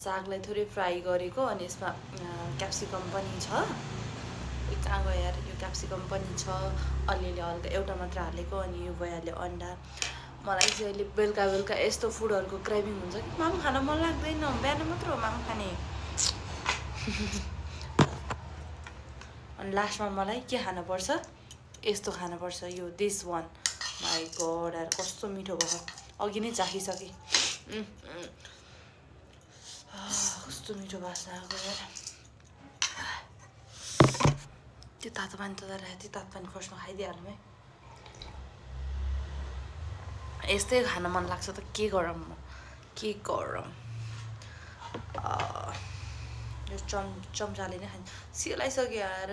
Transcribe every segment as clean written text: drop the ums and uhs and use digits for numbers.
सागलाई थोरै फ्राई गरेको अनि यसमा क्याप्सिकम पनि छ कहाँ गयो यार यो क्याप्सिकम पनि छ अलिअलि हल्का एउटा मात्र हालेको अनि यो भइहाल्यो अन्डा मलाई चाहिँ अहिले बेलुका बेलुका यस्तो फुडहरूको क्रेभिङ हुन्छ कि माम खान मन लाग्दैन बिहान मात्र हो माम खाने अनि लास्टमा मलाई के खानुपर्छ यस्तो खानुपर्छ यो दिस वान माई गॉड यार कस्तो मिठो भयो अघि नै चाखिसकेँ कस्तो मिठो बास्ना आएको यार त्यो तातो पानी त त्यो तातो पानी फर्स्टमा खाइदिइहालौँ है यस्तै खान मन लाग्छ त के गरौँ म के गरौँ यो चम्चाले नै खान्छ सेलाइसक्यो यार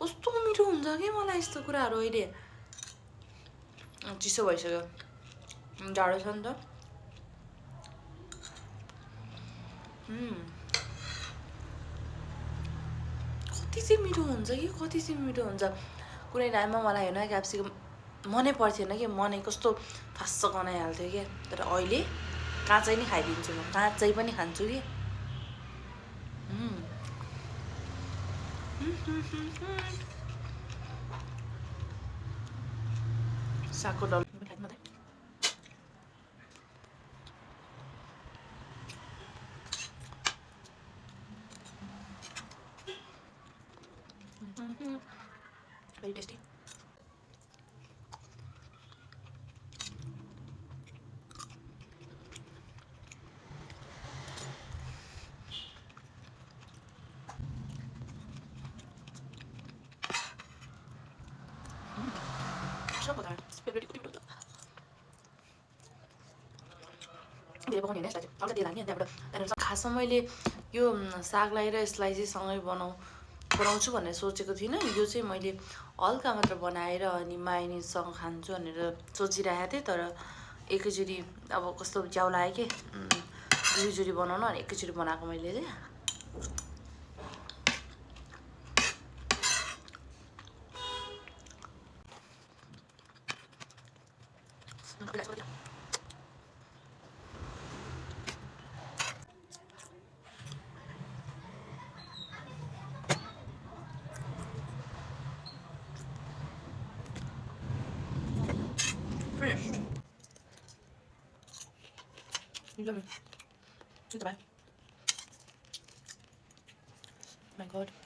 कस्तो मिठो हुन्छ कि मलाई यस्तो कुराहरू अहिले चिसो भइसक्यो जाडो छ नि त कति चाहिँ मिठो हुन्छ कि कति चाहिँ मिठो हुन्छ कुनै टाइममा मलाई होइन क्याप्सिकम मनै पर्थेन कि मनै कस्तो फास्स गनाइहाल्थ्यो क्या तर अहिले काँचै नै खाइदिन्छु म काँचै पनि खान्छु कि सागको डल्लो पनि खाइदिउँ न very tasty खासमा मैले यो सागलाई र यसलाई चाहिँ सँगै बनाउँछु भनेर सोचेको थिइनँ यो चाहिँ मैले हल्का मात्र बनाएर अनि मायोनिजसँग खान्छु भनेर सोचिरहेको थिएँ तर एकैचोटि अब कस्तो च्याउ लाग्यो कि दुईचोटि बनाउनु अनि एकैचोटि बनाएको मैले चाहिँ finished. Yummy. Goodbye. My God.